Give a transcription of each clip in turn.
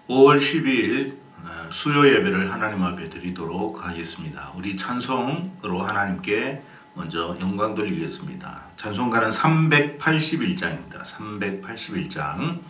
5월 12일 수요 예배를 하나님 앞에 드리도록 하겠습니다. 우리 찬송으로 하나님께 먼저 영광 돌리겠습니다. 찬송가는 381장입니다. 381장.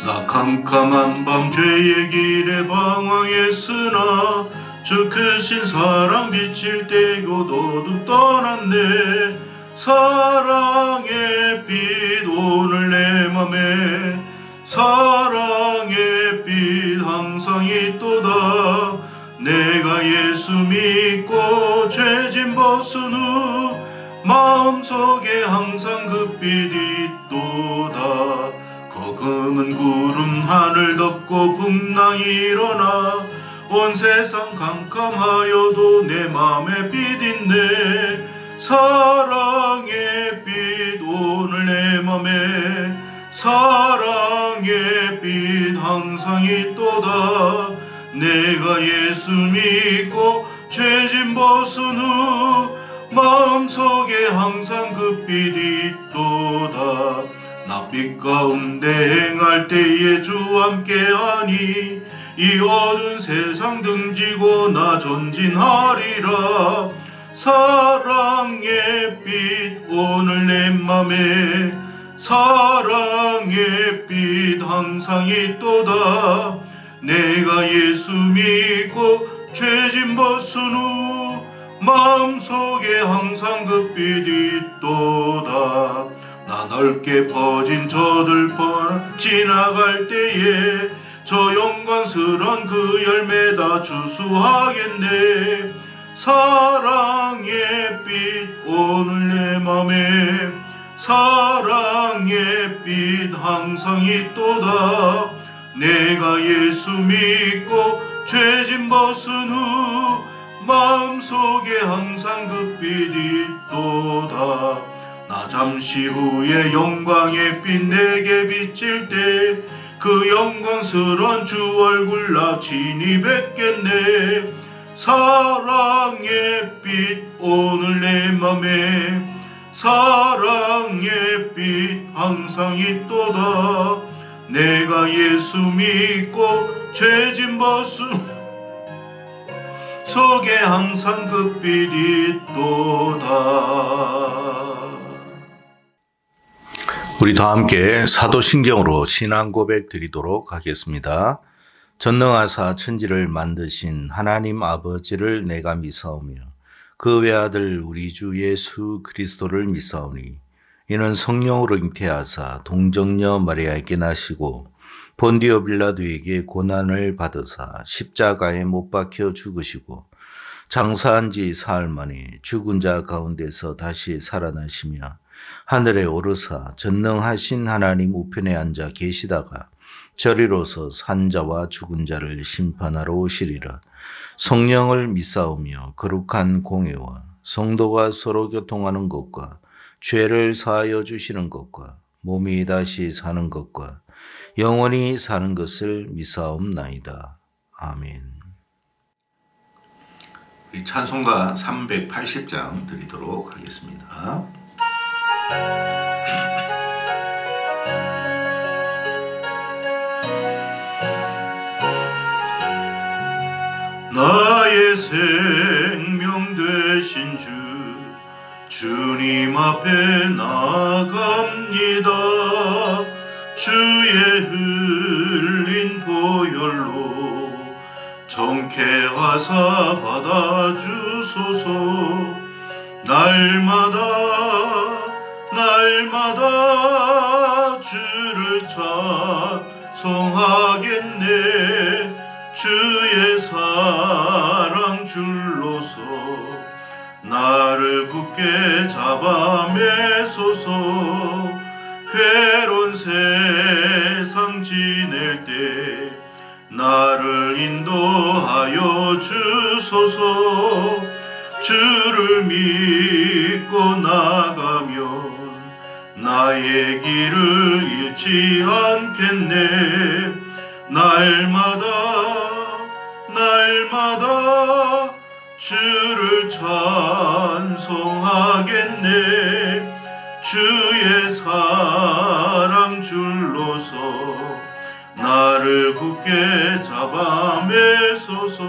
나 캄캄한 밤 죄의 길에 방황했으나 주 크신 사랑 빛을 떼고 너도 떠났네. 사랑의 빛 오늘 내 맘에 사랑의 빛 항상 있도다. 내가 예수 믿고 죄짐 벗은 후 마음속에 항상 그 빛 있도다. 거금은 구름 하늘 덮고 풍랑이 일어나 온 세상 캄캄하여도 내 맘에 빛 있네. 사랑의 빛 오늘 내 맘에 사랑의 빛 항상 있도다. 내가 예수 믿고 죄짐 벗은 후 마음속에 항상 그 빛 있도다. 나 빛 가운데 행할 때에 주와 함께하니 이 어두운 세상 등지고 나 전진하리라. 사랑의 빛 오늘 내 맘에 사랑의 빛 항상 있도다. 내가 예수 믿고 죄짐 벗은 후 마음속에 항상 그 빛 있도다. 나 넓게 퍼진 저들번 지나갈 때에 저 영광스런 그 열매 다 주수하겠네. 사랑의 빛 오늘 내 맘에 사랑의 빛 항상 있도다. 내가 예수 믿고 죄짐 벗은 후 마음속에 항상 그 빛 있도다. 나 잠시 후에 영광의 빛 내게 비칠 때 그 영광스런 주 얼굴 나 친히 뵙겠네. 사랑의 빛 오늘 내 맘에 사랑의 빛 항상 있도다. 내가 예수 믿고 죄짐 벗은 속에 항상 그 빛 있도다. 우리 다 함께 사도신경으로 신앙 고백 드리도록 하겠습니다. 전능하사 천지를 만드신 하나님 아버지를 내가 믿사오며 그 외아들 우리 주 예수 그리스도를 믿사오니 이는 성령으로 잉태하사 동정녀 마리아에게 나시고 본디오 빌라도에게 고난을 받으사 십자가에 못 박혀 죽으시고 장사한 지 사흘 만에 죽은 자 가운데서 다시 살아나시며 하늘에 오르사 전능하신 하나님 우편에 앉아 계시다가 저리로서 산자와 죽은 자를 심판하러 오시리라. 성령을 믿사오며 거룩한 공회와 성도가 서로 교통하는 것과 죄를 사하여 주시는 것과 몸이 다시 사는 것과 영원히 사는 것을 믿사옵나이다. 아멘. 우리 찬송가 380장 드리도록 하겠습니다. 나의 생명 되신 주님 앞에 나갑니다. 주의 흘린 보혈로 정케하사 받아주소서. 날마다 주를 찬송하겠네. 주의 사랑 줄로서 나를 굳게 잡아 매소서. 괴로운 세상 지낼 때 나를 인도하여 주소서. 주를 믿고 나가면 나의 길을 잃지 않겠네. 날마다 주를 찬송하겠네. 주의 사랑 줄로서 나를 굳게 잡아매소서.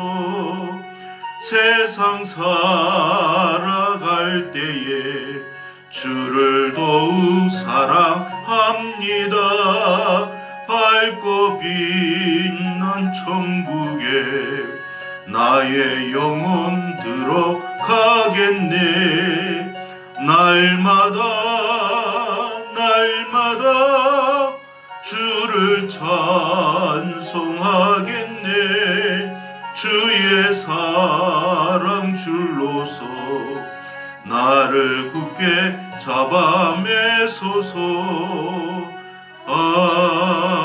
세상 살아갈 때에 주를 더욱 사랑합니다. 밝고 빛난 천국에 나의 영혼 들어가겠네. 날마다 주를 찬송하겠네. 주의 사랑 줄로서 나를 굳게 잡아매소서. 아멘.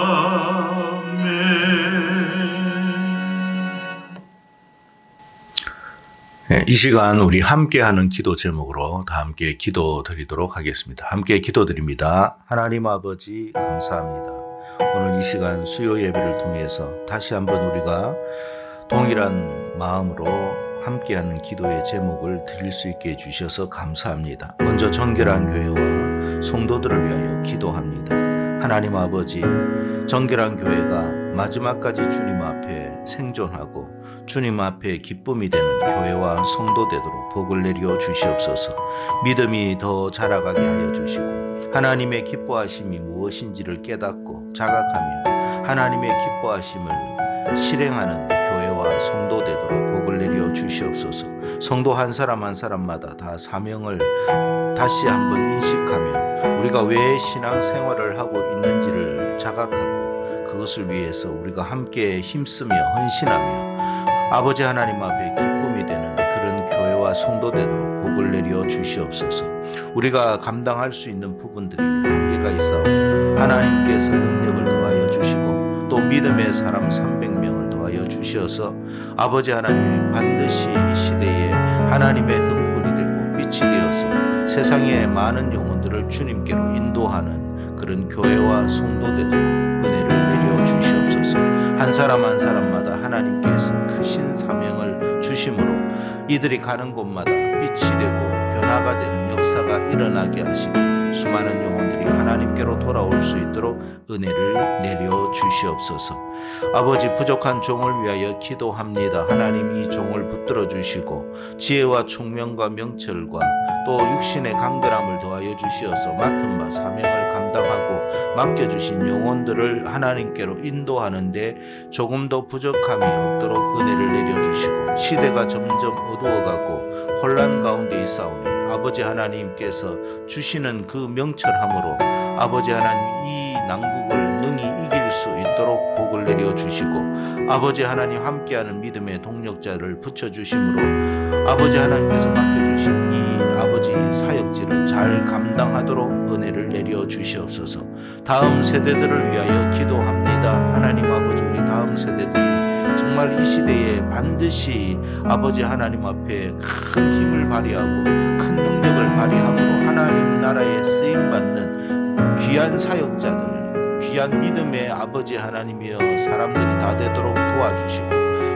이 시간 우리 함께하는 기도 제목으로 다 함께 기도 드리도록 하겠습니다. 함께 기도드립니다. 하나님 아버지 감사합니다. 오늘 이 시간 수요 예배를 통해서 다시 한번 우리가 동일한 마음으로 함께하는 기도의 제목을 드릴 수 있게 해주셔서 감사합니다. 먼저 정결한 교회와 성도들을 위하여 기도합니다. 하나님 아버지, 정결한 교회가 마지막까지 주님 앞에 생존하고 주님 앞에 기쁨이 되는 교회와 성도 되도록 복을 내려 주시옵소서. 믿음이 더 자라가게 하여 주시고 하나님의 기뻐하심이 무엇인지를 깨닫고 자각하며 하나님의 기뻐하심을 실행하는 교회와 성도 되도록 복을 내려 주시옵소서. 성도 한 사람 한 사람마다 다 사명을 다시 한번 인식하며 우리가 왜 신앙생활을 하고 있는지를 자각하고 그것을 위해서 우리가 함께 힘쓰며 헌신하며 아버지 하나님 앞에 기쁨이 되는 그런 교회와 성도 되도록 복을 내려 주시옵소서. 우리가 감당할 수 있는 부분들이 한계가 있사오니 하나님께서 능력을 더하여 주시고 또 믿음의 사람 300명을 더하여 주셔서 아버지 하나님이 반드시 이 시대에 하나님의 등불이 되고 빛이 되어서 세상의 많은 영혼들을 주님께로 인도하는 그런 교회와 성도 되도록 은혜를 내려 주시옵소서. 한 사람 한 사람마다 하나님께서 크신 사명을 주심으로 이들이 가는 곳마다 빛이 되고 변화가 되는 역사가 일어나게 하시고 수많은 영혼들이 하나님께로 돌아올 수 있도록 은혜를 내려 주시옵소서. 아버지, 부족한 종을 위하여 기도합니다. 하나님 이 종을 붙들어 주시고 지혜와 총명과 명철과 또 육신의 강건함을 더하여 주시어서 맡은 바 사명을 감당하고 맡겨주신 영혼들을 하나님께로 인도하는데 조금 더 부족함이 없도록 은혜를 내려주시고 시대가 점점 어두워가고 혼란 가운데 있사오니 아버지 하나님께서 주시는 그 명철함으로 아버지 하나님 이 난국을 능히 이길 수 있도록 복을 내려주시고 아버지 하나님 함께하는 믿음의 동력자를 붙여주심으로 아버지 하나님께서 맡겨주신 이 아버지 사역지를 잘 감당하도록 은혜를 내려주시옵소서. 다음 세대들을 위하여 기도합니다. 하나님 아버지, 우리 다음 세대들이 정말 이 시대에 반드시 아버지 하나님 앞에 큰 힘을 발휘하고 큰 능력을 발휘함으로 하나님 나라에 쓰임받는 귀한 사역자들, 귀한 믿음의 아버지 하나님이여 사람들이 다 되도록 도와주시고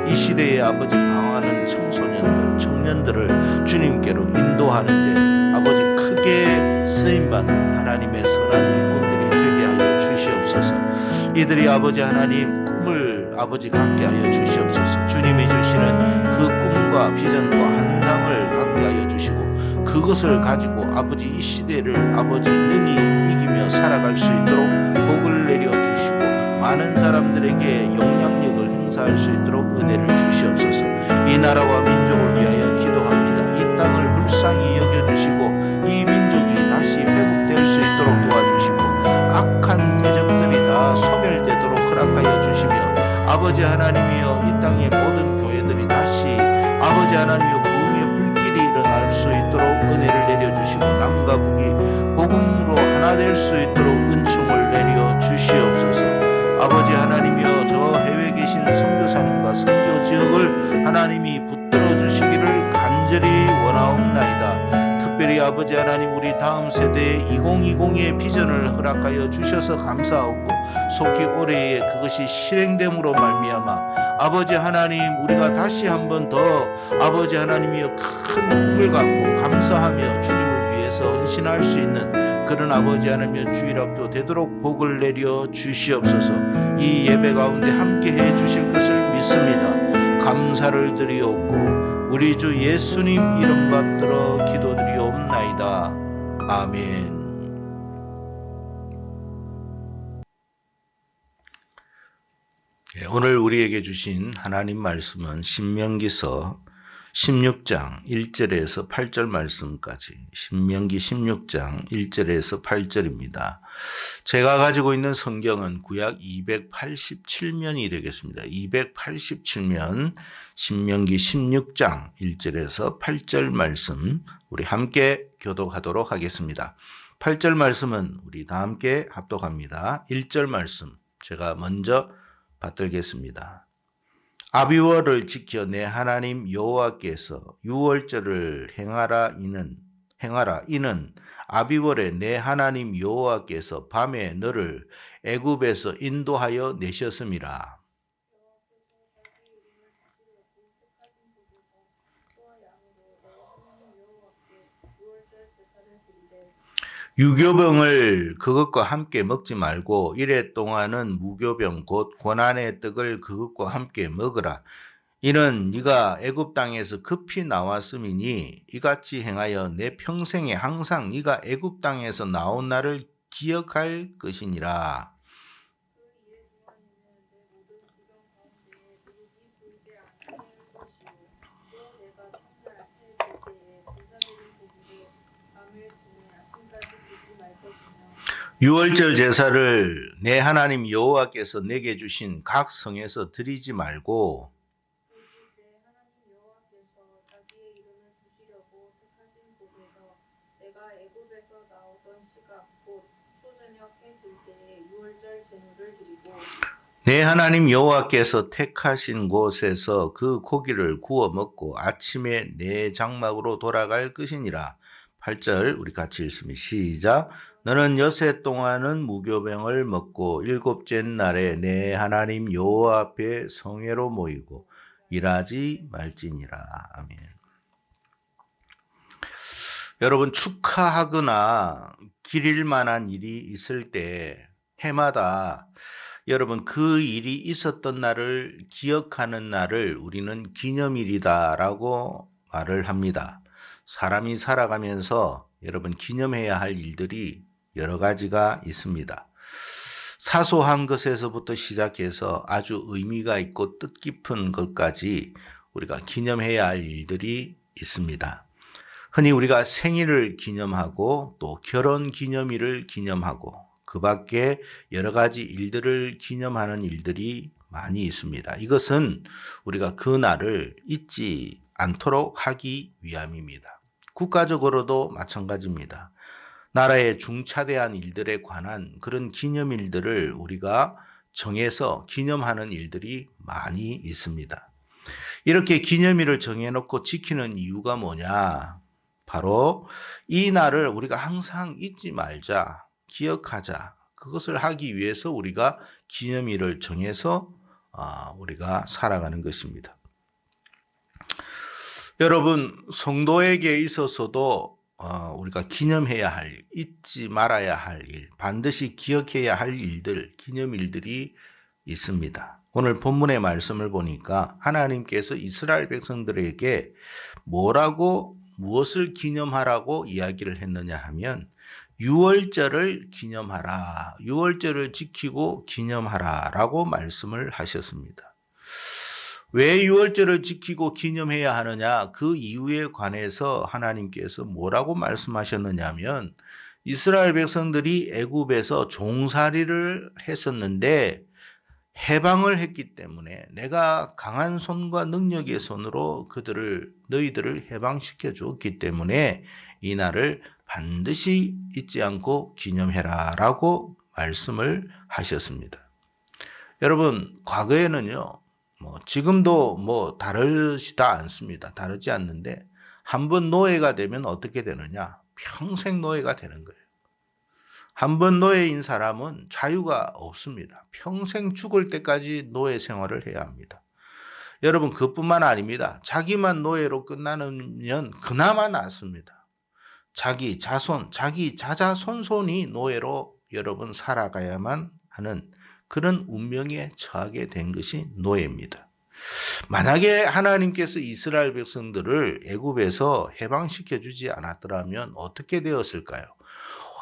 이 시대에 아버지 방황하는 청소년들, 청년들을 주님께로 인도하는데 아버지 크게 쓰임받는 하나님의 선한 일꾼들이 되게 하여 주시옵소서. 이들이 아버지 하나님 꿈을 아버지 갖게 하여 주시옵소서. 주님이 주시는 그 꿈과 비전과 환상을 갖게 하여 주시고 그것을 가지고 아버지 이 시대를 아버지 능히 이기며 살아갈 수 있도록 복을 내려주시고 많은 사람들에게 영향력을 행사할 수 있도록 은혜를 주시옵소서. 이 나라와 민족을 위하여 기도합니다. 이 땅을 불쌍히 여겨주시고 이 민족이 다시 회복될 수 있도록 도와주시고 악한 대적들이 다 소멸되도록 허락하여 주시며 아버지 하나님이여 이 땅의 모든 교회들이 다시 아버지 하나님이여 부흥의 불길이 일어날 수 있도록 은혜를 내려주시고 남과 북이 복음으로 하나 될 수 있도록 은총을 내려 주시옵소서. 아버지 하나님이여 저 해외에 계신 선교사님과 선교 지역을 하나님이 붙들어 주시기를 간절히 원하옵나이다. 특별히 아버지 하나님 우리 다음 세대의 2020의 비전을 허락하여 주셔서 감사하고 속히 올해에 그것이 실행됨으로 말미암아 아버지 하나님, 우리가 다시 한번 더 아버지 하나님이여 큰 꿈을 갖고 감사하며 주님을 위해서 헌신할 수 있는 그런 아버지 하나님의 주일 학교 되도록 복을 내려 주시옵소서. 이 예배 가운데 함께 해 주실 것을 믿습니다. 감사를 드리옵고 우리 주 예수님 이름 받들어 기도드리옵나이다. 아멘. 오늘 우리에게 주신 하나님 말씀은 신명기서 16장 1절에서 8절 말씀까지, 신명기 16장 1절에서 8절입니다. 제가 가지고 있는 성경은 구약 287면이 되겠습니다. 287면 신명기 16장 1절에서 8절 말씀 우리 함께 교독하도록 하겠습니다. 8절 말씀은 우리 다 함께 합독합니다. 1절 말씀 제가 먼저 받들겠습니다. 아비월을 지켜 내 하나님 여호와께서 유월절을 행하라. 이는 아비월에 내 하나님 여호와께서 밤에 너를 애굽에서 인도하여 내셨음이라. 유교병을 그것과 함께 먹지 말고 이래 동안은 무교병 곧 고난의 떡을 그것과 함께 먹으라. 이는 네가 애굽 땅에서 급히 나왔음이니 이같이 행하여 내 평생에 항상 네가 애굽 땅에서 나온 날을 기억할 것이니라. 유월절 제사를 내 하나님 여호와께서 내게 주신 각 성에서 드리지 말고 내 하나님 여호와께서 택하신 곳에서 그 고기를 구워 먹고 아침에 내 장막으로 돌아갈 것이니라. 8절 우리 같이 읽습니다. 시작. 너는 여세 동안은 무교병을 먹고 일곱째 날에 내 하나님 여호와 앞에 성회로 모이고 일하지 말지니라. 아멘. 여러분, 축하하거나 기릴 만한 일이 있을 때 해마다 여러분 그 일이 있었던 날을 기억하는 날을 우리는 기념일이다라고 말을 합니다. 사람이 살아가면서 여러분 기념해야 할 일들이 여러 가지가 있습니다. 사소한 것에서부터 시작해서 아주 의미가 있고 뜻깊은 것까지 우리가 기념해야 할 일들이 있습니다. 흔히 우리가 생일을 기념하고 또 결혼 기념일을 기념하고 그 밖에 여러 가지 일들을 기념하는 일들이 많이 있습니다. 이것은 우리가 그 날을 잊지 않도록 하기 위함입니다. 국가적으로도 마찬가지입니다. 나라의 중차대한 일들에 관한 그런 기념일들을 우리가 정해서 기념하는 일들이 많이 있습니다. 이렇게 기념일을 정해놓고 지키는 이유가 뭐냐? 바로 이 날을 우리가 항상 잊지 말자, 기억하자. 그것을 하기 위해서 우리가 기념일을 정해서 우리가 살아가는 것입니다. 여러분, 성도에게 있어서도 우리가 기념해야 할 일, 잊지 말아야 할 일, 반드시 기억해야 할 일들, 기념일들이 있습니다. 오늘 본문의 말씀을 보니까 하나님께서 이스라엘 백성들에게 무엇을 기념하라고 이야기를 했느냐 하면 유월절을 기념하라, 유월절을 지키고 기념하라 라고 말씀을 하셨습니다. 왜 유월절을 지키고 기념해야 하느냐? 그 이유에 관해서 하나님께서 뭐라고 말씀하셨느냐 하면 이스라엘 백성들이 애굽에서 종살이를 했었는데 해방을 했기 때문에 내가 강한 손과 능력의 손으로 너희들을 해방시켜 줬기 때문에 이 날을 반드시 잊지 않고 기념해라 라고 말씀을 하셨습니다. 여러분, 과거에는요, 지금도 다르지다 않습니다. 다르지 않는데 한번 노예가 되면 어떻게 되느냐? 평생 노예가 되는 거예요. 한번 노예인 사람은 자유가 없습니다. 평생 죽을 때까지 노예 생활을 해야 합니다. 여러분 그뿐만 아닙니다. 자기만 노예로 끝나면 그나마 낫습니다. 자기 자손, 자기 자자손손이 노예로 여러분 살아가야만 하는 그런 운명에 처하게 된 것이 노예입니다. 만약에 하나님께서 이스라엘 백성들을 애굽에서 해방시켜 주지 않았더라면 어떻게 되었을까요?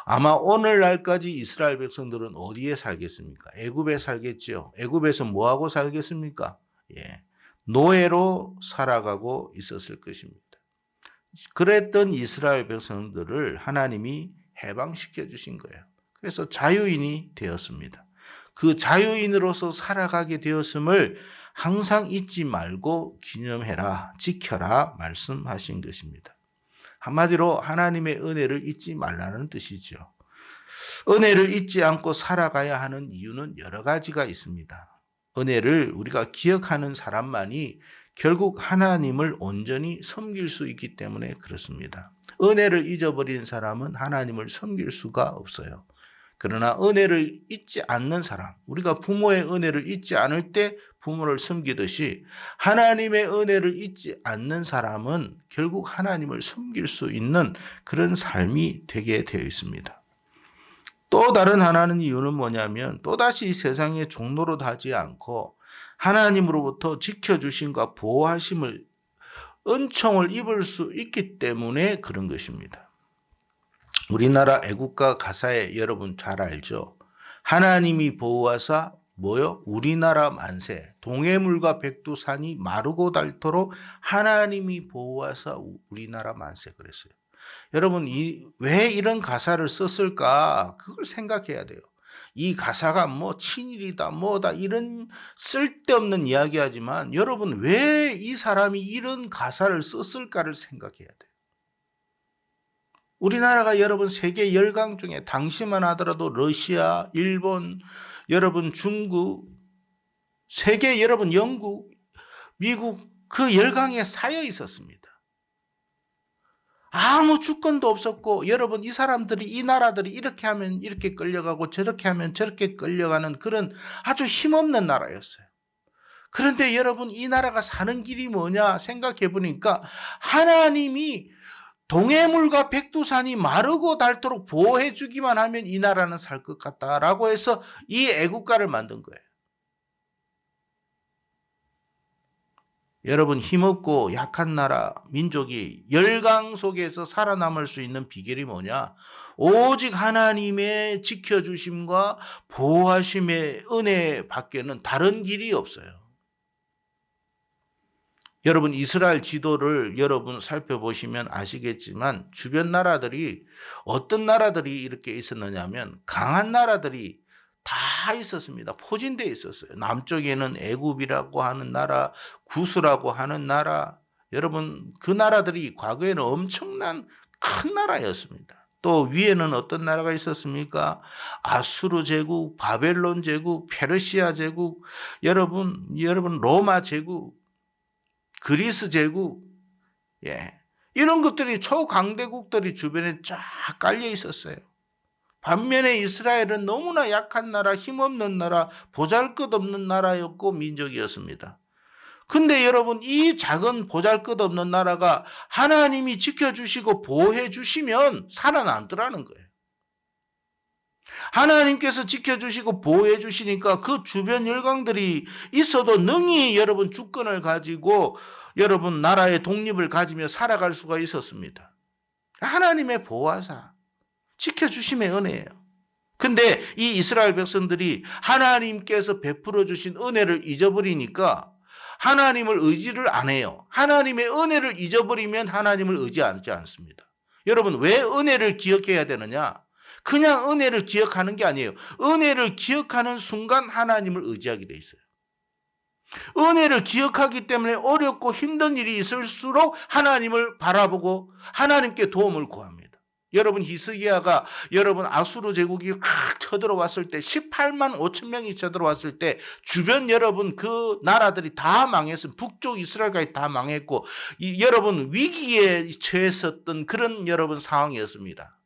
아마 오늘날까지 이스라엘 백성들은 어디에 살겠습니까? 애굽에 살겠지요. 애굽에서 뭐하고 살겠습니까? 예, 노예로 살아가고 있었을 것입니다. 그랬던 이스라엘 백성들을 하나님이 해방시켜 주신 거예요. 그래서 자유인이 되었습니다. 그 자유인으로서 살아가게 되었음을 항상 잊지 말고 기념해라, 지켜라 말씀하신 것입니다. 한마디로 하나님의 은혜를 잊지 말라는 뜻이죠. 은혜를 잊지 않고 살아가야 하는 이유는 여러 가지가 있습니다. 은혜를 우리가 기억하는 사람만이 결국 하나님을 온전히 섬길 수 있기 때문에 그렇습니다. 은혜를 잊어버린 사람은 하나님을 섬길 수가 없어요. 그러나 은혜를 잊지 않는 사람, 우리가 부모의 은혜를 잊지 않을 때 부모를 섬기듯이 하나님의 은혜를 잊지 않는 사람은 결국 하나님을 섬길 수 있는 그런 삶이 되게 되어 있습니다. 또 다른 하나는 이유는 뭐냐면 또다시 세상의 종노릇 하지 않고 하나님으로부터 지켜주심과 보호하심을 은총을 입을 수 있기 때문에 그런 것입니다. 우리나라 애국가 가사에 여러분 잘 알죠? 하나님이 보호하사 뭐요? 우리나라 만세, 동해물과 백두산이 마르고 닳도록 하나님이 보호하사 우리나라 만세 그랬어요. 여러분 왜 이런 가사를 썼을까? 그걸 생각해야 돼요. 이 가사가 뭐 친일이다 뭐다 이런 쓸데없는 이야기하지만 여러분 왜 이 사람이 이런 가사를 썼을까를 생각해야 돼요. 우리나라가 여러분 세계 열강 중에 당시만 하더라도 러시아, 일본, 여러분 중국, 세계 여러분 영국, 미국 그 열강에 쌓여 있었습니다. 아무 주권도 없었고 여러분 이 사람들이 이 나라들이 이렇게 하면 이렇게 끌려가고 저렇게 하면 저렇게 끌려가는 그런 아주 힘없는 나라였어요. 그런데 여러분 이 나라가 사는 길이 뭐냐 생각해 보니까 하나님이 동해물과 백두산이 마르고 닳도록 보호해 주기만 하면 이 나라는 살 것 같다라고 해서 이 애국가를 만든 거예요. 여러분 힘없고 약한 나라 민족이 열강 속에서 살아남을 수 있는 비결이 뭐냐? 오직 하나님의 지켜주심과 보호하심의 은혜 밖에는 다른 길이 없어요. 여러분 이스라엘 지도를 여러분 살펴보시면 아시겠지만 주변 나라들이 어떤 나라들이 이렇게 있었느냐면 강한 나라들이 다 있었습니다. 포진되어 있었어요. 남쪽에는 애굽이라고 하는 나라, 구스라고 하는 나라, 여러분 그 나라들이 과거에는 엄청난 큰 나라였습니다. 또 위에는 어떤 나라가 있었습니까? 아수르 제국, 바벨론 제국, 페르시아 제국, 여러분 로마 제국, 그리스 제국, 이런 것들이 초강대국들이 주변에 쫙 깔려 있었어요. 반면에 이스라엘은 너무나 약한 나라, 힘없는 나라, 보잘것없는 나라였고 민족이었습니다. 근데 여러분 이 작은 보잘것없는 나라가 하나님이 지켜주시고 보호해 주시면 살아남더라는 거예요. 하나님께서 지켜주시고 보호해 주시니까 그 주변 열강들이 있어도 능히 여러분 주권을 가지고 여러분 나라의 독립을 가지며 살아갈 수가 있었습니다. 하나님의 보호하사 지켜주심의 은혜예요. 근데 이 이스라엘 백성들이 하나님께서 베풀어 주신 은혜를 잊어버리니까 하나님을 의지를 안 해요. 하나님의 은혜를 잊어버리면 하나님을 의지하지 않습니다. 여러분 왜 은혜를 기억해야 되느냐? 그냥 은혜를 기억하는 게 아니에요. 은혜를 기억하는 순간 하나님을 의지하게 돼 있어요. 은혜를 기억하기 때문에 어렵고 힘든 일이 있을수록 하나님을 바라보고 하나님께 도움을 구합니다. 여러분 히스기야가 여러분 아수르 제국이 확 쳐들어왔을 때 18만 5천 명이 쳐들어왔을 때 주변 여러분 그 나라들이 다 망했어요. 북쪽 이스라엘까지 다 망했고 여러분 위기에 처했었던 그런 여러분 상황이었습니다.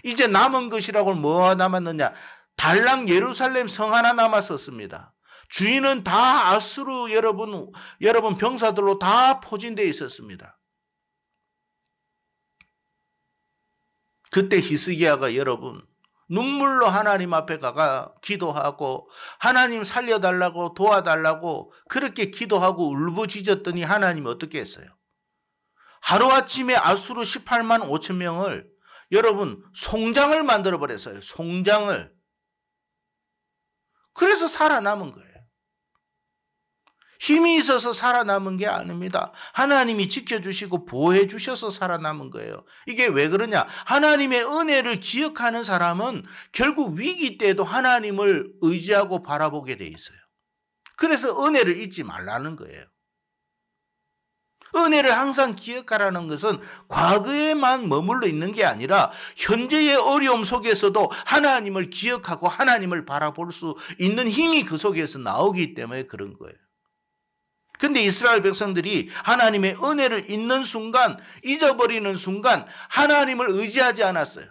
이제 남은 것이라고 뭐가 남았느냐? 달랑 예루살렘 성 하나 남았었습니다. 주인은 다 아수르 여러분 병사들로 다 포진되어 있었습니다. 그때 히스기야가 여러분 눈물로 하나님 앞에 가가 기도하고 하나님 살려달라고 도와달라고 그렇게 기도하고 울부짖었더니 하나님이 어떻게 했어요? 하루아침에 아수르 18만 5천 명을 여러분 송장을 만들어 버렸어요. 송장을. 그래서 살아남은 거예요. 힘이 있어서 살아남은 게 아닙니다. 하나님이 지켜주시고 보호해 주셔서 살아남은 거예요. 이게 왜 그러냐? 하나님의 은혜를 기억하는 사람은 결국 위기 때에도 하나님을 의지하고 바라보게 돼 있어요. 그래서 은혜를 잊지 말라는 거예요. 은혜를 항상 기억하라는 것은 과거에만 머물러 있는 게 아니라 현재의 어려움 속에서도 하나님을 기억하고 하나님을 바라볼 수 있는 힘이 그 속에서 나오기 때문에 그런 거예요. 근데 이스라엘 백성들이 하나님의 은혜를 잊는 순간, 잊어버리는 순간 하나님을 의지하지 않았어요.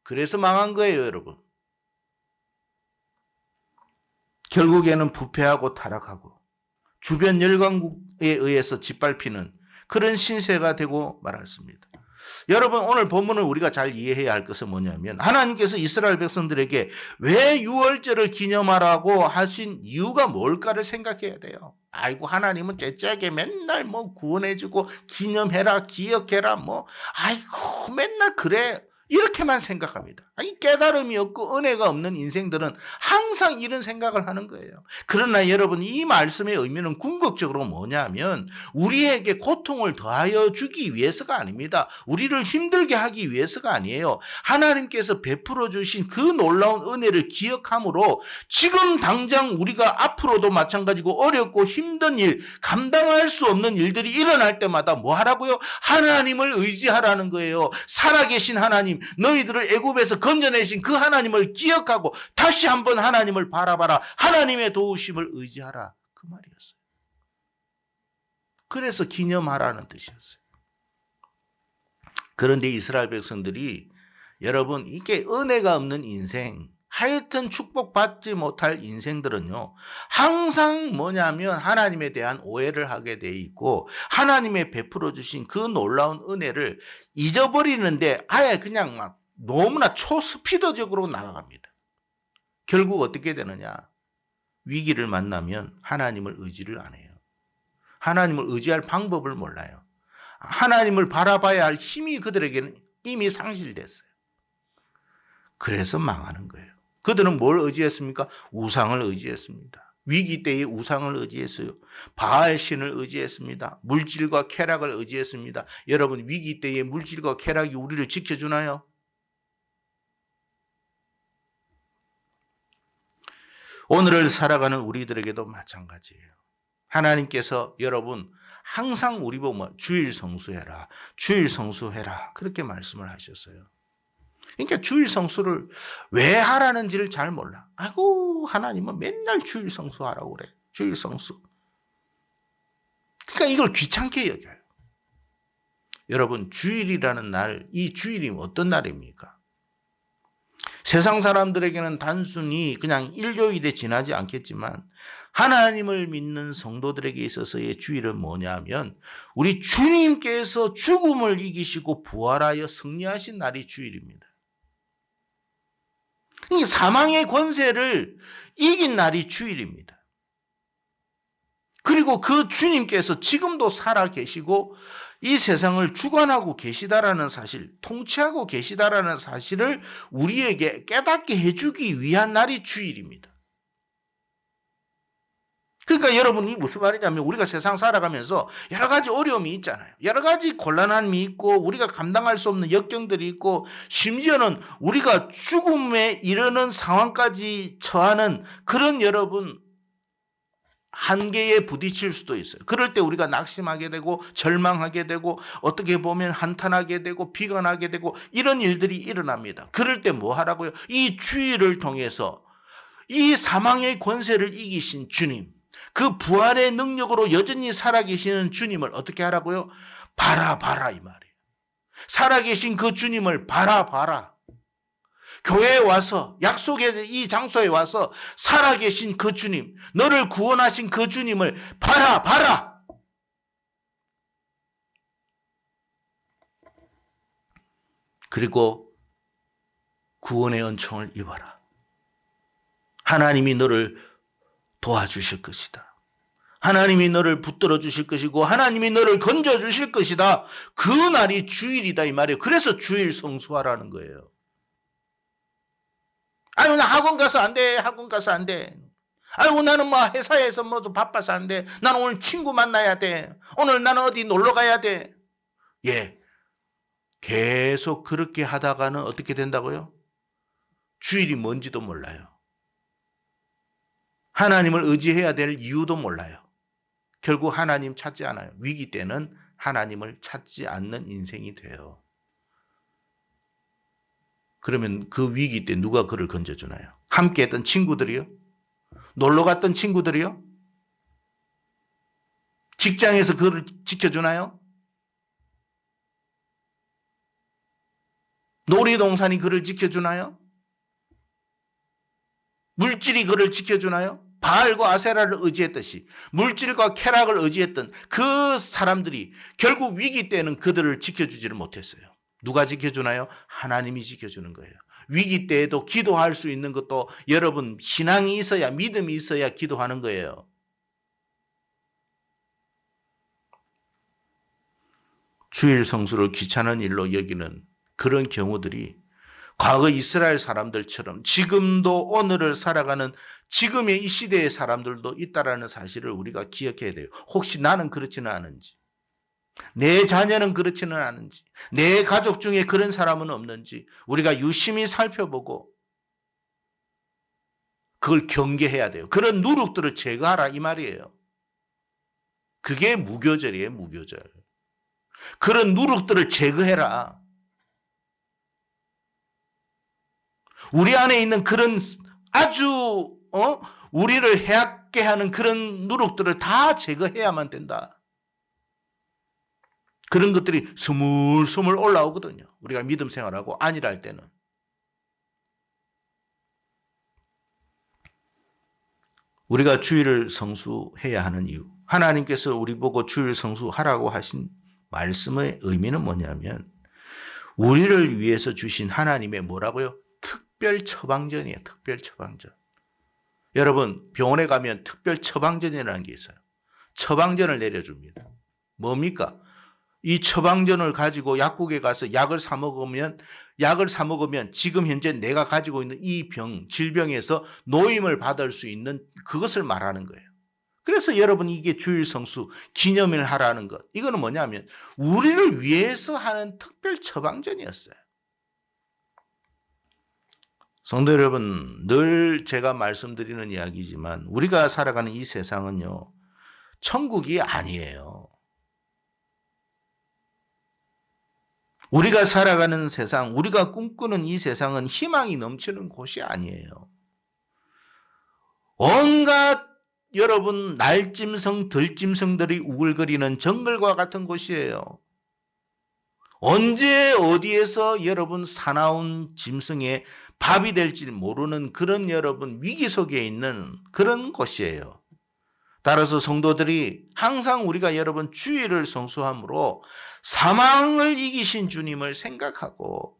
그래서 망한 거예요, 여러분. 결국에는 부패하고 타락하고 주변 열강국에 의해서 짓밟히는 그런 신세가 되고 말았습니다. 여러분, 오늘 본문을 우리가 잘 이해해야 할 것은 뭐냐면 하나님께서 이스라엘 백성들에게 왜 유월절을 기념하라고 하신 이유가 뭘까를 생각해야 돼요. 아이고, 하나님은 째째하게 맨날 뭐 구원해주고 기념해라, 기억해라, 아이고 맨날 그래, 이렇게만 생각합니다. 이 깨달음이 없고 은혜가 없는 인생들은 항상 이런 생각을 하는 거예요. 그러나 여러분, 이 말씀의 의미는 궁극적으로 뭐냐면 우리에게 고통을 더하여 주기 위해서가 아닙니다. 우리를 힘들게 하기 위해서가 아니에요. 하나님께서 베풀어 주신 그 놀라운 은혜를 기억함으로 지금 당장 우리가 앞으로도 마찬가지고 어렵고 힘든 일, 감당할 수 없는 일들이 일어날 때마다 뭐 하라고요? 하나님을 의지하라는 거예요. 살아계신 하나님, 너희들을 애굽에서 건져내신 그 하나님을 기억하고 다시 한번 하나님을 바라봐라. 하나님의 도우심을 의지하라. 그 말이었어요. 그래서 기념하라는 뜻이었어요. 그런데 이스라엘 백성들이 여러분, 이게 은혜가 없는 인생, 하여튼 축복받지 못할 인생들은요, 항상 뭐냐면 하나님에 대한 오해를 하게 돼 있고 하나님의 베풀어 주신 그 놀라운 은혜를 잊어버리는데 아예 그냥 막 너무나 초스피드적으로 나아갑니다. 결국 어떻게 되느냐? 위기를 만나면 하나님을 의지를 안 해요. 하나님을 의지할 방법을 몰라요. 하나님을 바라봐야 할 힘이 그들에게는 이미 상실됐어요. 그래서 망하는 거예요. 그들은 뭘 의지했습니까? 우상을 의지했습니다. 위기 때에 우상을 의지했어요. 바알 신을 의지했습니다. 물질과 쾌락을 의지했습니다. 여러분, 위기 때에 물질과 쾌락이 우리를 지켜주나요? 오늘을 살아가는 우리들에게도 마찬가지예요. 하나님께서 여러분 항상 우리 보면 주일 성수해라, 주일 성수해라, 그렇게 말씀을 하셨어요. 그러니까 주일 성수를 왜 하라는지를 잘 몰라. 아이고, 하나님은 맨날 주일 성수하라고 그래. 주일 성수. 그러니까 이걸 귀찮게 여겨요. 여러분, 주일이라는 날, 이 주일이 어떤 날입니까? 세상 사람들에게는 단순히 그냥 일요일에 지나지 않겠지만 하나님을 믿는 성도들에게 있어서의 주일은 뭐냐면 우리 주님께서 죽음을 이기시고 부활하여 승리하신 날이 주일입니다. 이 사망의 권세를 이긴 날이 주일입니다. 그리고 그 주님께서 지금도 살아 계시고 이 세상을 주관하고 계시다라는 사실, 통치하고 계시다라는 사실을 우리에게 깨닫게 해주기 위한 날이 주일입니다. 그러니까 여러분, 이 무슨 말이냐면 우리가 세상 살아가면서 여러 가지 어려움이 있잖아요. 여러 가지 곤란함이 있고 우리가 감당할 수 없는 역경들이 있고 심지어는 우리가 죽음에 이르는 상황까지 처하는 그런 여러분 한계에 부딪힐 수도 있어요. 그럴 때 우리가 낙심하게 되고 절망하게 되고 어떻게 보면 한탄하게 되고 비관하게 되고 이런 일들이 일어납니다. 그럴 때 뭐 하라고요? 이 주일을 통해서 이 사망의 권세를 이기신 주님, 그 부활의 능력으로 여전히 살아계시는 주님을 어떻게 하라고요? 바라봐라, 이 말이에요. 살아계신 그 주님을 바라봐라. 교회에 와서 약속의 이 장소에 와서 살아계신 그 주님, 너를 구원하신 그 주님을 봐라. 그리고 구원의 은총을 입어라. 하나님이 너를 도와주실 것이다. 하나님이 너를 붙들어 주실 것이고 하나님이 너를 건져 주실 것이다. 그 날이 주일이다 이 말이에요. 그래서 주일 성수하라는 거예요. 아유, 나 학원 가서 안 돼. 학원 가서 안 돼. 아이고, 나는 뭐 회사에서 뭐 바빠서 안 돼. 나는 오늘 친구 만나야 돼. 오늘 나는 어디 놀러 가야 돼. 예. 계속 그렇게 하다가는 어떻게 된다고요? 주일이 뭔지도 몰라요. 하나님을 의지해야 될 이유도 몰라요. 결국 하나님 찾지 않아요. 위기 때는 하나님을 찾지 않는 인생이 돼요. 그러면 그 위기 때 누가 그를 건져주나요? 함께 했던 친구들이요? 놀러 갔던 친구들이요? 직장에서 그를 지켜주나요? 놀이동산이 그를 지켜주나요? 물질이 그를 지켜주나요? 바알과 아세라를 의지했듯이 물질과 쾌락을 의지했던 그 사람들이 결국 위기 때는 그들을 지켜주지를 못했어요. 누가 지켜주나요? 하나님이 지켜주는 거예요. 위기 때에도 기도할 수 있는 것도 여러분 신앙이 있어야, 믿음이 있어야 기도하는 거예요. 주일 성수를 귀찮은 일로 여기는 그런 경우들이 과거 이스라엘 사람들처럼 지금도 오늘을 살아가는 지금의 이 시대의 사람들도 있다라는 사실을 우리가 기억해야 돼요. 혹시 나는 그렇지는 않은지, 내 자녀는 그렇지는 않은지, 내 가족 중에 그런 사람은 없는지 우리가 유심히 살펴보고 그걸 경계해야 돼요. 그런 누룩들을 제거하라 이 말이에요. 그게 무교절이에요, 무교절. 그런 누룩들을 제거해라. 우리 안에 있는 그런 아주 우리를 해악게 하는 그런 누룩들을 다 제거해야만 된다. 그런 것들이 스물스물 올라오거든요. 우리가 믿음 생활하고 안일할 때는. 우리가 주일을 성수해야 하는 이유. 하나님께서 우리 보고 주일 성수하라고 하신 말씀의 의미는 뭐냐면 우리를 위해서 주신 하나님의 뭐라고요? 특별 처방전이에요. 특별 처방전. 여러분 병원에 가면 특별 처방전이라는 게 있어요. 처방전을 내려줍니다. 뭡니까? 이 처방전을 가지고 약국에 가서 약을 사 먹으면 지금 현재 내가 가지고 있는 이 질병에서 노임을 받을 수 있는 그것을 말하는 거예요. 그래서 여러분 이게 주일 성수 기념일 하라는 것. 이거는 뭐냐면 우리를 위해서 하는 특별 처방전이었어요. 성도 여러분, 늘 제가 말씀드리는 이야기지만 우리가 살아가는 이 세상은요, 천국이 아니에요. 우리가 살아가는 세상, 우리가 꿈꾸는 이 세상은 희망이 넘치는 곳이 아니에요. 온갖 여러분 날짐승, 들짐승들이 우글거리는 정글과 같은 곳이에요. 언제 어디에서 여러분 사나운 짐승의 밥이 될지 모르는 그런 여러분 위기 속에 있는 그런 곳이에요. 따라서 성도들이 항상 우리가 여러분 주일을 성수함으로 사망을 이기신 주님을 생각하고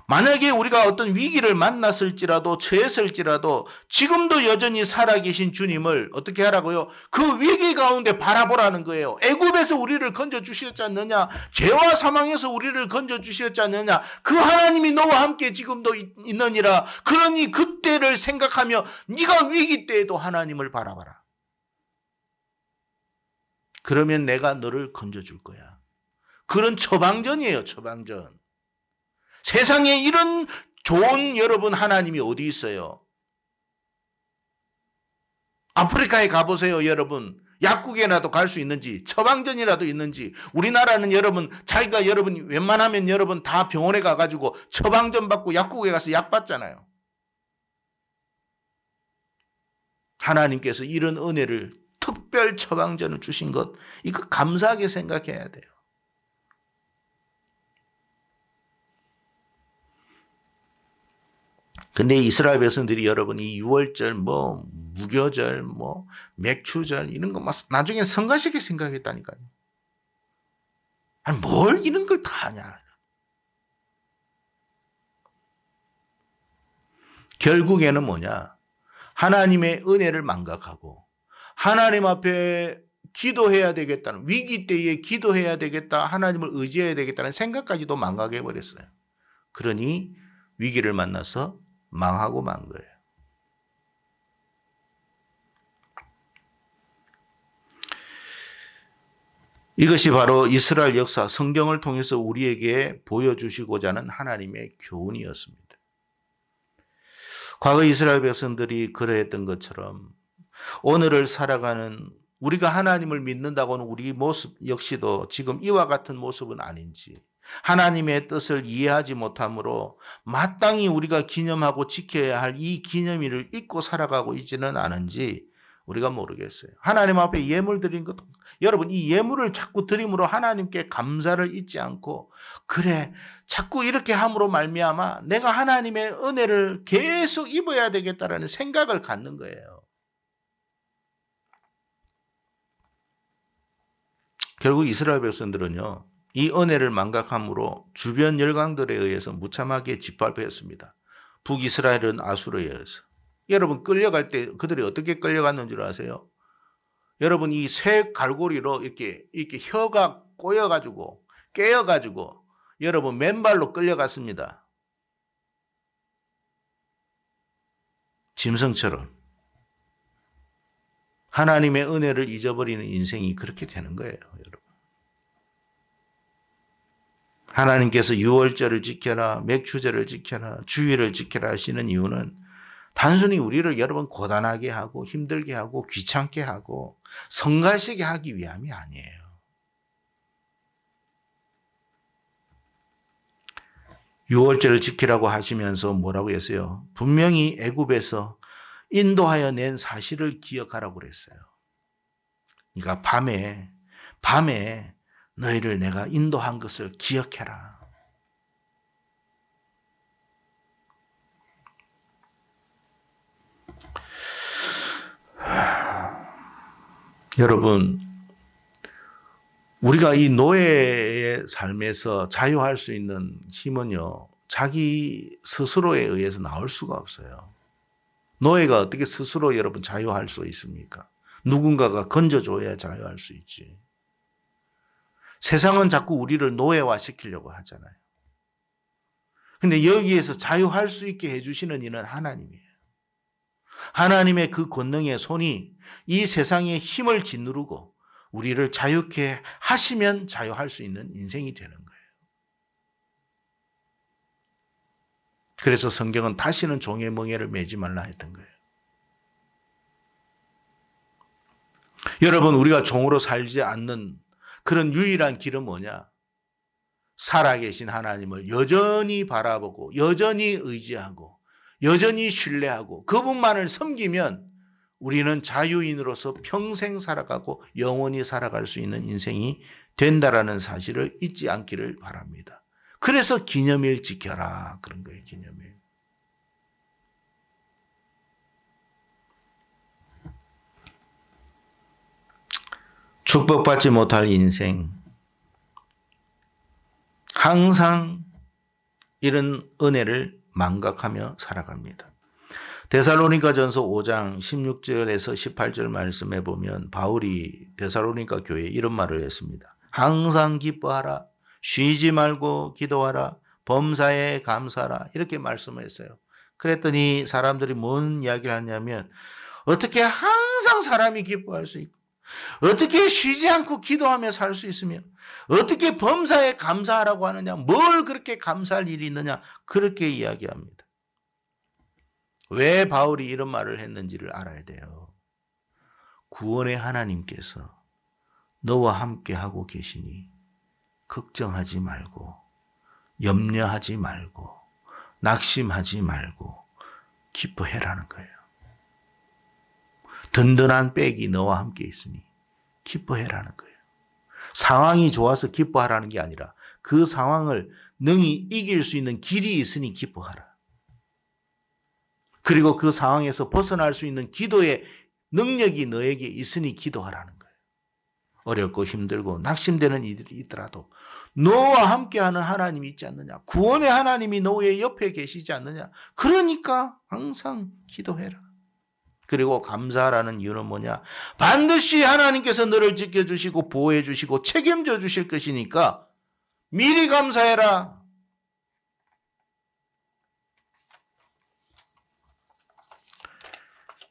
만약에 우리가 어떤 위기를 만났을지라도 처했을지라도 지금도 여전히 살아계신 주님을 어떻게 하라고요? 그 위기 가운데 바라보라는 거예요. 애굽에서 우리를 건져주셨지 않느냐? 죄와 사망에서 우리를 건져주셨지 않느냐? 그 하나님이 너와 함께 지금도 있느니라. 그러니 그때를 생각하며 네가 위기 때에도 하나님을 바라봐라. 그러면 내가 너를 건져줄 거야. 그런 처방전이에요. 처방전. 세상에 이런 좋은 여러분 하나님이 어디 있어요? 아프리카에 가보세요. 여러분. 약국에라도 갈 수 있는지 처방전이라도 있는지. 우리나라는 여러분 자기가 여러분 웬만하면 여러분 다 병원에 가가지고 처방전 받고 약국에 가서 약 받잖아요. 하나님께서 이런 은혜를 특별 처방전을 주신 것 이거 감사하게 생각해야 돼요. 근데 이스라엘 백성들이 여러분 이 유월절 뭐 무교절 뭐 맥추절 이런 거 막 나중에 성가시게 생각했다니까요. 아니 뭘 이런 걸 다 하냐. 결국에는 뭐냐. 하나님의 은혜를 망각하고 하나님 앞에 기도해야 되겠다는, 위기 때에 기도해야 되겠다, 하나님을 의지해야 되겠다는 생각까지도 망각해 버렸어요. 그러니 위기를 만나서 망하고 만 거예요. 이것이 바로 이스라엘 역사, 성경을 통해서 우리에게 보여주시고자 하는 하나님의 교훈이었습니다. 과거 이스라엘 백성들이 그러했던 것처럼 오늘을 살아가는 우리가 하나님을 믿는다고는 우리 모습 역시도 지금 이와 같은 모습은 아닌지, 하나님의 뜻을 이해하지 못함으로 마땅히 우리가 기념하고 지켜야 할 이 기념일을 잊고 살아가고 있지는 않은지 우리가 모르겠어요. 하나님 앞에 예물 드린 것, 여러분 이 예물을 자꾸 드림으로 하나님께 감사를 잊지 않고, 그래 자꾸 이렇게 함으로 말미암아 내가 하나님의 은혜를 계속 입어야 되겠다라는 생각을 갖는 거예요. 결국 이스라엘 백성들은요, 이 은혜를 망각함으로 주변 열강들에 의해서 무참하게 짓밟혔습니다. 북이스라엘은 아수르에 의해서. 여러분 끌려갈 때 그들이 어떻게 끌려갔는 줄 아세요? 여러분 이 새 갈고리로 이렇게 혀가 꼬여가지고 깨어가지고 여러분 맨발로 끌려갔습니다. 짐승처럼. 하나님의 은혜를 잊어버리는 인생이 그렇게 되는 거예요, 여러분. 하나님께서 유월절을 지켜라, 맥추절을 지켜라, 주일을 지켜라 하시는 이유는 단순히 우리를 여러분 고단하게 하고 힘들게 하고 귀찮게 하고 성가시게 하기 위함이 아니에요. 유월절을 지키라고 하시면서 뭐라고 했어요? 분명히 애굽에서 인도하여 낸 사실을 기억하라고 그랬어요. 그러니까 밤에 너희를 내가 인도한 것을 기억해라. 여러분, 우리가 이 노예의 삶에서 자유할 수 있는 힘은요, 자기 스스로에 의해서 나올 수가 없어요. 노예가 어떻게 스스로 여러분 자유할 수 있습니까? 누군가가 건져줘야 자유할 수 있지. 세상은 자꾸 우리를 노예화 시키려고 하잖아요. 근데 여기에서 자유할 수 있게 해주시는 이는 하나님이에요. 하나님의 그 권능의 손이 이 세상의 힘을 짓누르고 우리를 자유케 하시면 자유할 수 있는 인생이 되는 거예요. 그래서 성경은 다시는 종의 멍에를 매지 말라 했던 거예요. 여러분, 우리가 종으로 살지 않는 그런 유일한 길은 뭐냐? 살아계신 하나님을 여전히 바라보고 여전히 의지하고 여전히 신뢰하고 그분만을 섬기면 우리는 자유인으로서 평생 살아가고 영원히 살아갈 수 있는 인생이 된다라는 사실을 잊지 않기를 바랍니다. 그래서 기념일 지켜라 그런 거예요. 기념일. 축복받지 못할 인생, 항상 이런 은혜를 망각하며 살아갑니다. 데살로니가전서 5장 16절에서 18절 말씀에 보면 바울이 데살로니가 교회에 이런 말을 했습니다. 항상 기뻐하라, 쉬지 말고 기도하라, 범사에 감사하라, 이렇게 말씀했어요. 그랬더니 사람들이 뭔 이야기를 하냐면, 어떻게 항상 사람이 기뻐할 수 있고 어떻게 쉬지 않고 기도하며 살 수 있으며 어떻게 범사에 감사하라고 하느냐, 뭘 그렇게 감사할 일이 있느냐, 그렇게 이야기합니다. 왜 바울이 이런 말을 했는지를 알아야 돼요. 구원의 하나님께서 너와 함께 하고 계시니 걱정하지 말고 염려하지 말고 낙심하지 말고 기뻐해라는 거예요. 든든한 백이 너와 함께 있으니 기뻐해라는 거예요. 상황이 좋아서 기뻐하라는 게 아니라 그 상황을 능히 이길 수 있는 길이 있으니 기뻐하라. 그리고 그 상황에서 벗어날 수 있는 기도의 능력이 너에게 있으니 기도하라는 거예요. 어렵고 힘들고 낙심되는 일이 있더라도 너와 함께하는 하나님이 있지 않느냐. 구원의 하나님이 너의 옆에 계시지 않느냐. 그러니까 항상 기도해라. 그리고 감사하라는 이유는 뭐냐. 반드시 하나님께서 너를 지켜주시고 보호해 주시고 책임져 주실 것이니까 미리 감사해라.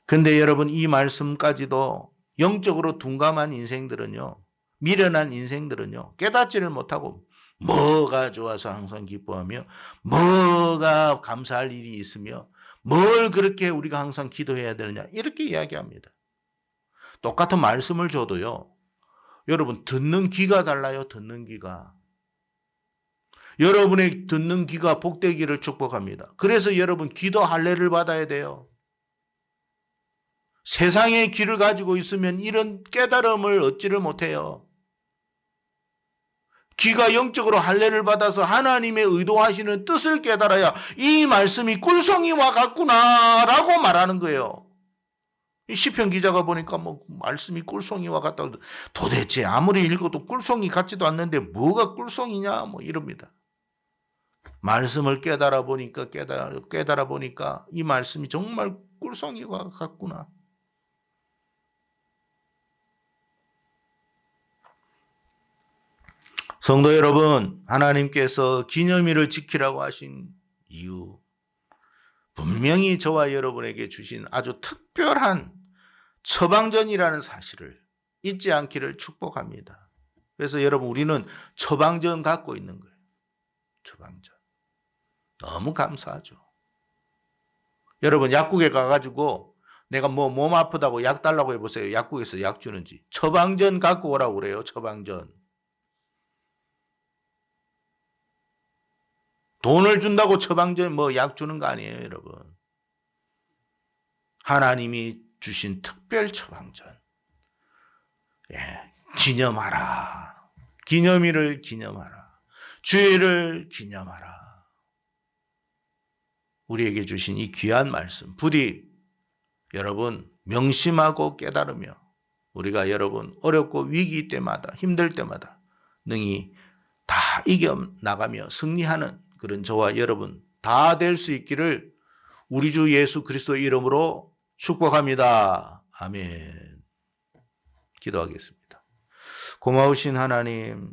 근데 여러분, 이 말씀까지도 영적으로 둔감한 인생들은요, 미련한 인생들은요, 깨닫지를 못하고 뭐가 좋아서 항상 기뻐하며 뭐가 감사할 일이 있으며 뭘 그렇게 우리가 항상 기도해야 되느냐 이렇게 이야기합니다. 똑같은 말씀을 줘도요, 여러분 듣는 귀가 달라요. 듣는 귀가. 여러분의 듣는 귀가 복되기를 축복합니다. 그래서 여러분 기도 할례를 받아야 돼요. 세상의 귀를 가지고 있으면 이런 깨달음을 얻지를 못해요. 귀가 영적으로 할례를 받아서 하나님의 의도하시는 뜻을 깨달아야 이 말씀이 꿀송이와 같구나라고 말하는 거예요. 시편 기자가 보니까 뭐 말씀이 꿀송이와 같다고 도대체 아무리 읽어도 꿀송이 같지도 않는데 뭐가 꿀송이냐 뭐 이럽니다. 말씀을 깨달아 보니까 깨달아 보니까 이 말씀이 정말 꿀송이와 같구나. 성도 여러분, 하나님께서 기념일을 지키라고 하신 이유, 분명히 저와 여러분에게 주신 아주 특별한 처방전이라는 사실을 잊지 않기를 축복합니다. 그래서 여러분, 우리는 처방전 갖고 있는 거예요. 처방전. 너무 감사하죠. 여러분, 약국에 가가지고 내가 몸 아프다고 약 달라고 해보세요. 약국에서 약 주는지. 처방전 갖고 오라고 그래요. 처방전. 돈을 준다고 처방전 약 주는 거 아니에요, 여러분. 하나님이 주신 특별 처방전. 예, 기념하라. 기념일을 기념하라. 주일을 기념하라. 우리에게 주신 이 귀한 말씀, 부디 여러분 명심하고 깨달으며 우리가 여러분 어렵고 위기 때마다 힘들 때마다 능히 다 이겨나가며 승리하는 그런 저와 여러분 다 될 수 있기를 우리 주 예수 그리스도 이름으로 축복합니다. 아멘. 기도하겠습니다. 고마우신 하나님,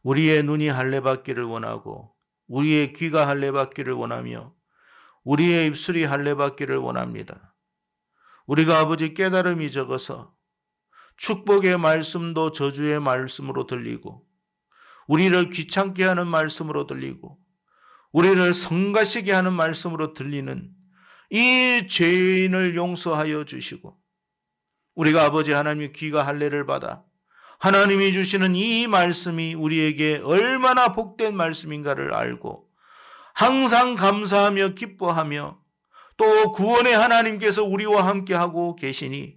우리의 눈이 할례받기를 원하고 우리의 귀가 할례받기를 원하며 우리의 입술이 할례받기를 원합니다. 우리가 아버지 깨달음이 적어서 축복의 말씀도 저주의 말씀으로 들리고 우리를 귀찮게 하는 말씀으로 들리고 우리를 성가시게 하는 말씀으로 들리는 이 죄인을 용서하여 주시고 우리가 아버지 하나님의 귀가 할례를 받아 하나님이 주시는 이 말씀이 우리에게 얼마나 복된 말씀인가를 알고 항상 감사하며 기뻐하며 또 구원의 하나님께서 우리와 함께하고 계시니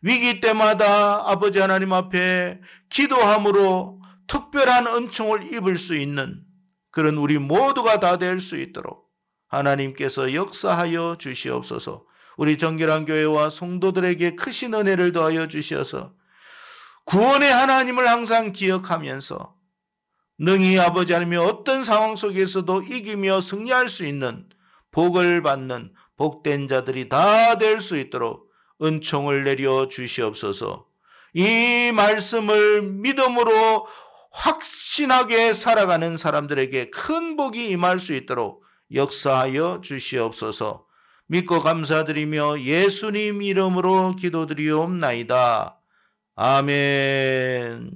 위기 때마다 아버지 하나님 앞에 기도함으로 특별한 은총을 입을 수 있는 그런 우리 모두가 다 될 수 있도록 하나님께서 역사하여 주시옵소서. 우리 정결한 교회와 성도들에게 크신 은혜를 더하여 주시어서 구원의 하나님을 항상 기억하면서 능히 아버지 하나님의 어떤 상황 속에서도 이기며 승리할 수 있는 복을 받는 복된 자들이 다 될 수 있도록 은총을 내려 주시옵소서. 이 말씀을 믿음으로 확신하게 살아가는 사람들에게 큰 복이 임할 수 있도록 역사하여 주시옵소서. 믿고 감사드리며 예수님 이름으로 기도드리옵나이다. 아멘.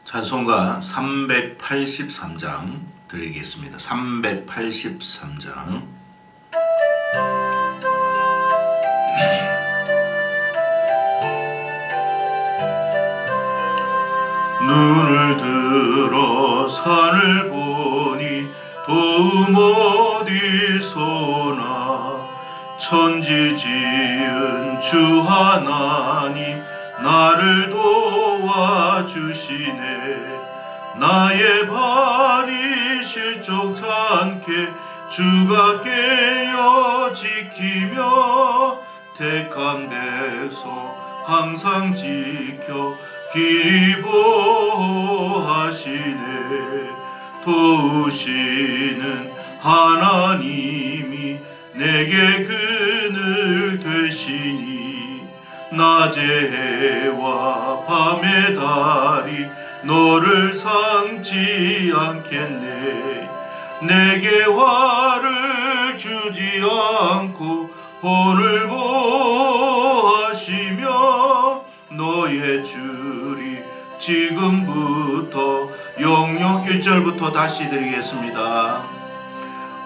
찬송가 383장 드리겠습니다. 383장. 눈을 들어 산을 보니 도움 어디서나 천지 지은 주 하나님 나를 도와주시네. 나의 발이 실족지 않게 주가 깨어 지키며 택한 백성 항상 지켜 길이 보호하시네. 도우시는 하나님이 내게 그늘 되시니 낮의 해와 밤의 달이 너를 상지 않겠네. 내게 화를 주지 않고 혼을 보호하시며 너의 줄이 지금부터 영영 1절부터 다시 드리겠습니다.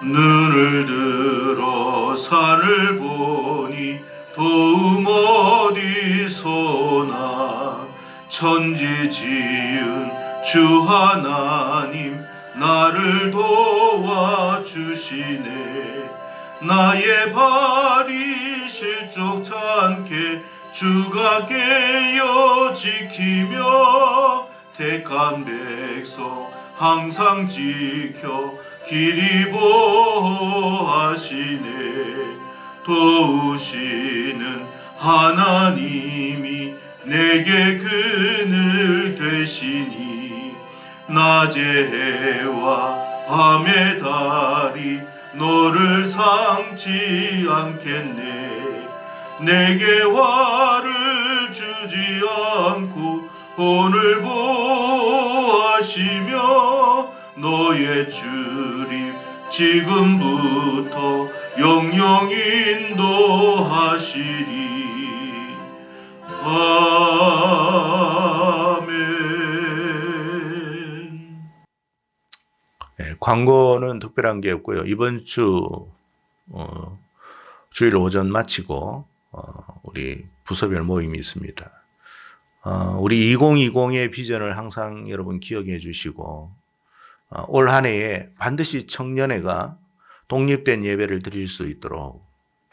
눈을 들어 산을 보니 도움 어디서나 천지 지은 주 하나님 나를 도와주시네. 나의 발이 실족치 않게 주가 깨어 지키며 택한 백성 항상 지켜 길이 보호하시네. 도우시는 하나님이 내게 그늘 되시니 낮의 해와 밤의 달이 너를 상지 않겠네. 내게 화를 주지 않고 혼을 보호하시며 너의 주님 지금부터 영영 인도하시리. 아멘. 네, 광고는 특별한 게 없고요. 이번 주 주일 오전 마치고 우리 부서별 모임이 있습니다. 우리 2020의 비전을 항상 여러분 기억해 주시고 올 한 해에 반드시 청년회가 독립된 예배를 드릴 수 있도록,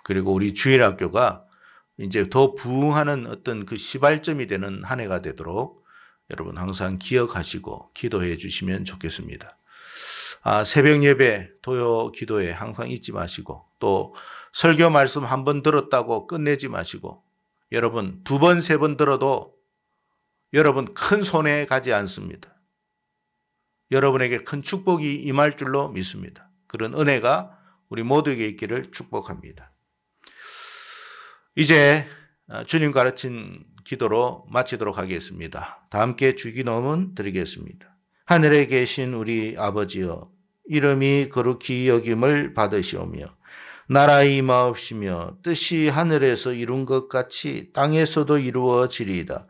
그리고 우리 주일학교가 이제 더 부흥하는 어떤 그 시발점이 되는 한 해가 되도록 여러분 항상 기억하시고 기도해 주시면 좋겠습니다. 새벽 예배, 토요 기도회 항상 잊지 마시고, 또 설교 말씀 한 번 들었다고 끝내지 마시고, 여러분 두 번, 세 번 들어도 여러분 큰 손해 가지 않습니다. 여러분에게 큰 축복이 임할 줄로 믿습니다. 그런 은혜가 우리 모두에게 있기를 축복합니다. 이제 주님 가르친 기도로 마치도록 하겠습니다. 다 함께 주기도문 드리겠습니다. 하늘에 계신 우리 아버지여, 이름이 거룩히 여김을 받으시오며 나라 임하옵시며 뜻이 하늘에서 이룬 것 같이 땅에서도 이루어지리이다.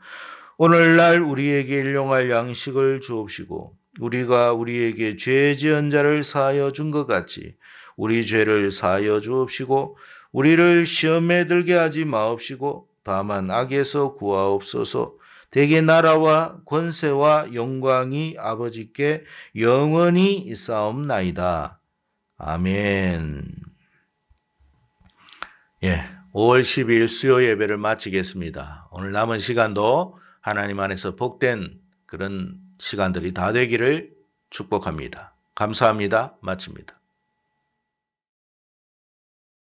오늘날 우리에게 일용할 양식을 주옵시고 우리가 우리에게 죄 지은 자를 사하여 준 것 같이 우리 죄를 사하여 주옵시고 우리를 시험에 들게 하지 마옵시고 다만 악에서 구하옵소서. 대개 나라와 권세와 영광이 아버지께 영원히 있사옵나이다. 아멘. 5월 12일 수요 예배를 마치겠습니다. 오늘 남은 시간도 하나님 안에서 복된 그런 시간들이 다 되기를 축복합니다. 감사합니다. 마칩니다.